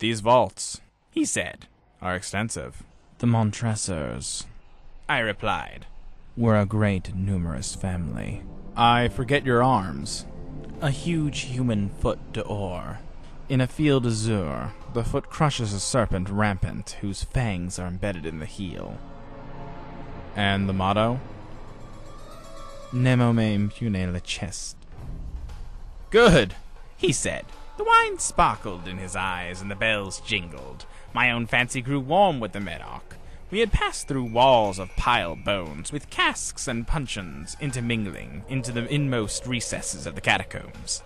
These vaults, he said, are extensive. The Montresors, I replied, were a great numerous family. I forget your arms. A huge human foot d'or. In a field azure, the foot crushes a serpent rampant, whose fangs are embedded in the heel. And the motto? Nemo me impune licest. Good, he said. The wine sparkled in his eyes and the bells jingled. My own fancy grew warm with the Medoc. We had passed through walls of piled bones, with casks and puncheons intermingling into the inmost recesses of the catacombs.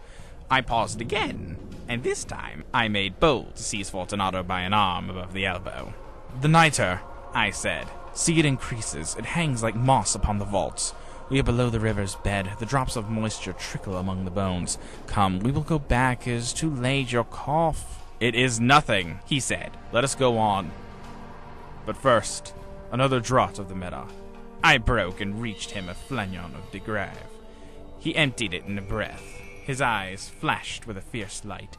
I paused again, and this time I made bold to seize Fortunato by an arm above the elbow. The nitre, I said. See, it increases. It hangs like moss upon the vaults. We are below the river's bed. The drops of moisture trickle among the bones. Come, we will go back. It is too late. Your cough. It is nothing, he said. Let us go on. But first, another draught of the Medoc. I broke and reached him a flagon of de Grave. He emptied it in a breath. His eyes flashed with a fierce light.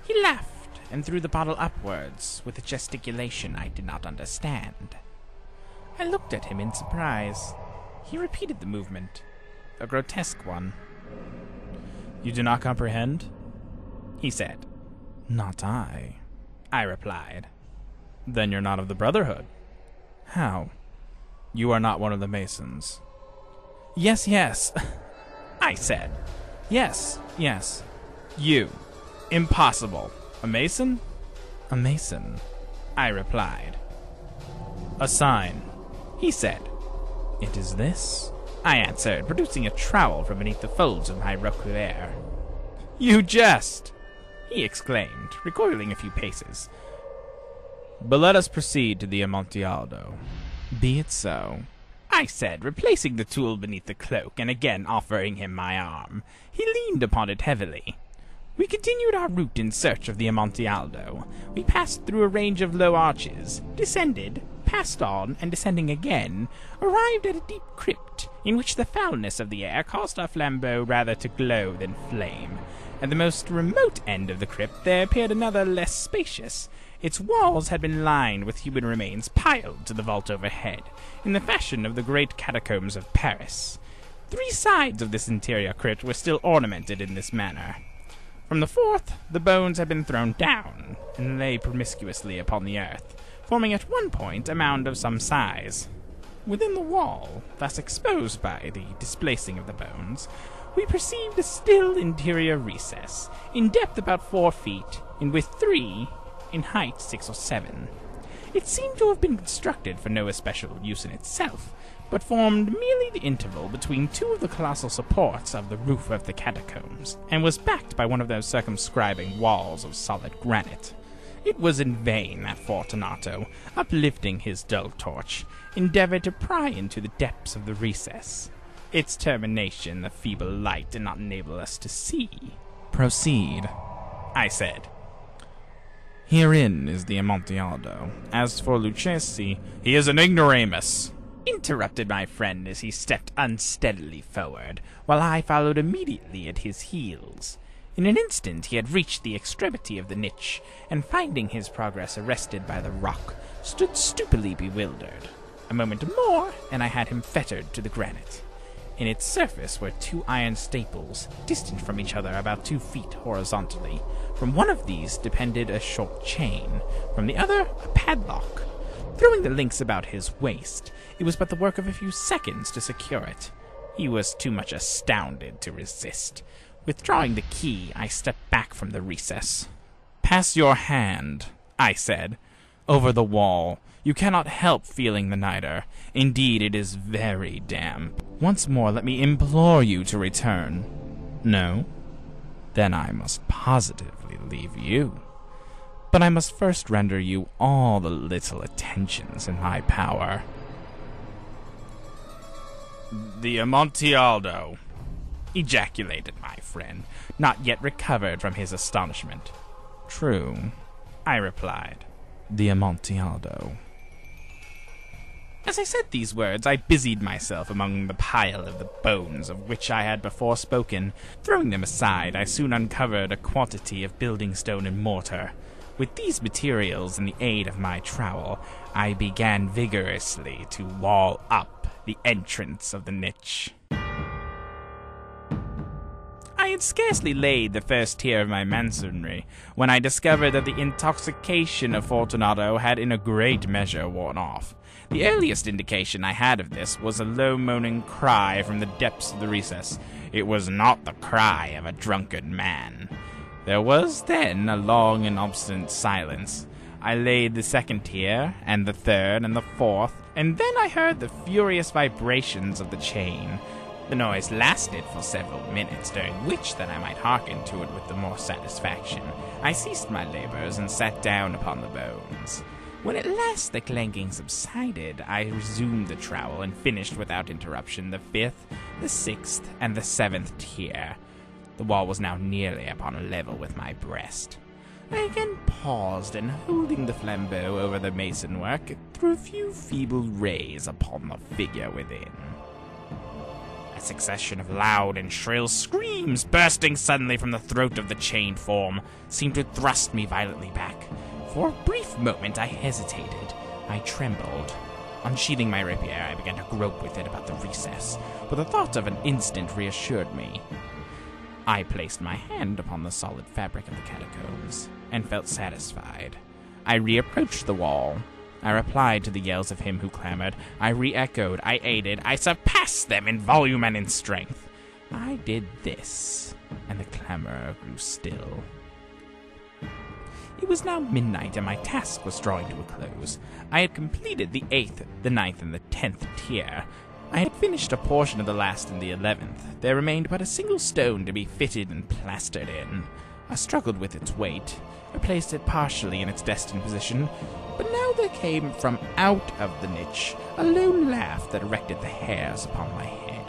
He laughed and threw the bottle upwards with a gesticulation I did not understand. I looked at him in surprise. He repeated the movement, a grotesque one. You do not comprehend? He said. Not I replied. Then you're not of the Brotherhood. How? You are not one of the Masons. Yes, I said. Yes. You. Impossible. A Mason? A Mason, I replied. A sign, he said. It is this, I answered, producing a trowel from beneath the folds of my roquelaire. You jest, he exclaimed, recoiling a few paces. But let us proceed to the Amontillado. Be it so, I said, replacing the tool beneath the cloak and again offering him my arm. He leaned upon it heavily. We continued our route in search of the Amontillado. We passed through a range of low arches, descended, passed on, and descending again, arrived at a deep crypt, in which the foulness of the air caused our flambeau rather to glow than flame. At the most remote end of the crypt there appeared another less spacious. Its walls had been lined with human remains piled to the vault overhead, in the fashion of the great catacombs of Paris. 3 sides of this interior crypt were still ornamented in this manner. From the 4th, the bones had been thrown down, and lay promiscuously upon the earth, forming at one point a mound of some size. Within the wall, thus exposed by the displacing of the bones, we perceived a still interior recess, in depth about 4 feet, in width 3, in height 6 or 7. It seemed to have been constructed for no especial use in itself, but formed merely the interval between 2 of the colossal supports of the roof of the catacombs, and was backed by one of those circumscribing walls of solid granite. It was in vain that Fortunato, uplifting his dull torch, endeavored to pry into the depths of the recess. Its termination the feeble light did not enable us to see. Proceed, I said. Herein is the Amontillado. As for Lucchesi, he is an ignoramus, interrupted my friend as he stepped unsteadily forward, while I followed immediately at his heels. In an instant he had reached the extremity of the niche, and finding his progress arrested by the rock, stood stupidly bewildered. A moment more, and I had him fettered to the granite. In its surface were 2 iron staples, distant from each other about 2 feet horizontally. From one of these depended a short chain, from the other a padlock. Throwing the links about his waist, it was but the work of a few seconds to secure it. He was too much astounded to resist. Withdrawing the key, I stepped back from the recess. Pass your hand, I said, over the wall. You cannot help feeling the nitre. Indeed, it is very damp. Once more, let me implore you to return. No? Then I must positively leave you. But I must first render you all the little attentions in my power. The Amontillado, ejaculated my friend, not yet recovered from his astonishment. True, I replied. The Amontillado. As I said these words, I busied myself among the pile of the bones of which I had before spoken. Throwing them aside, I soon uncovered a quantity of building stone and mortar. With these materials and the aid of my trowel, I began vigorously to wall up the entrance of the niche. I had scarcely laid the first tier of my masonry when I discovered that the intoxication of Fortunato had in a great measure worn off. The earliest indication I had of this was a low moaning cry from the depths of the recess. It was not the cry of a drunken man. There was then a long and obstinate silence. I laid the second tier, and the third, and the fourth, and then I heard the furious vibrations of the chain. The noise lasted for several minutes, during which, that I might hearken to it with the more satisfaction, I ceased my labors and sat down upon the bones. When at last the clanking subsided, I resumed the trowel and finished without interruption the fifth, the sixth, and the seventh tier. The wall was now nearly upon a level with my breast. I again paused, and holding the flambeau over the mason work, threw a few feeble rays upon the figure within. A succession of loud and shrill screams, bursting suddenly from the throat of the chained form, seemed to thrust me violently back. For a brief moment I hesitated. I trembled. Unsheathing my rapier, I began to grope with it about the recess, but the thought of an instant reassured me. I placed my hand upon the solid fabric of the catacombs, and felt satisfied. I reapproached the wall. I replied to the yells of him who clamored. I re-echoed. I aided. I surpassed them in volume and in strength. I did this, and the clamor grew still. It was now midnight, and my task was drawing to a close. I had completed the 8th, the 9th, and the 10th tier. I had finished a portion of the last and the 11th. There remained but a single stone to be fitted and plastered in. I struggled with its weight. I placed it partially in its destined position, but now there came from out of the niche a lone laugh that erected the hairs upon my head.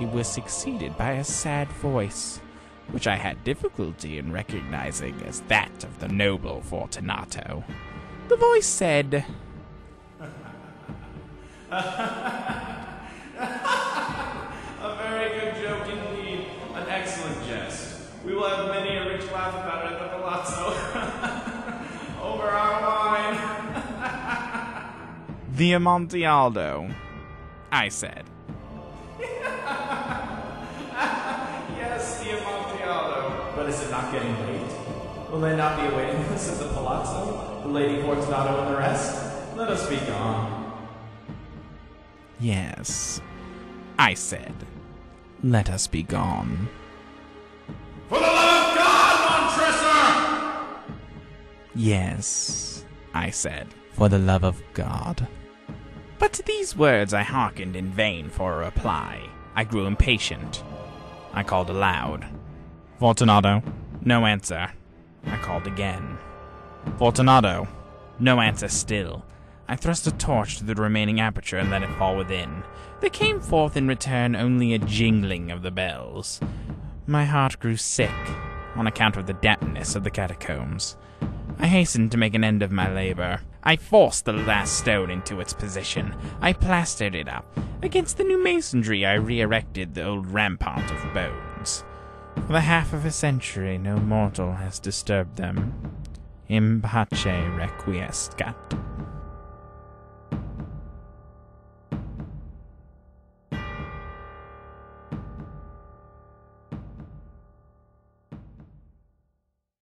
It was succeeded by a sad voice, which I had difficulty in recognizing as that of the noble Fortunato. The voice said, A very good joke indeed. An excellent jest. We will have many a rich laugh about it at the palazzo. Over our wine. "The Amontillado," I said. Yes, the Amontillado. But is it not getting late? Will they not be awaiting us at the palazzo? The Lady Fortunato and the rest? Let us be gone. "Yes," I said. "Let us be gone." For the love of God, Montresor! "Yes," I said, "for the love of God." But to these words I hearkened in vain for a reply. I grew impatient. I called aloud. "Fortunato." No answer. I called again. "Fortunato." No answer still. I thrust a torch through the remaining aperture and let it fall within. There came forth in return only a jingling of the bells. My heart grew sick on account of the dampness of the catacombs. I hastened to make an end of my labor. I forced the last stone into its position. I plastered it up. Against the new masonry I re-erected the old rampart of bones. For the half of a century no mortal has disturbed them. In pace requiescat.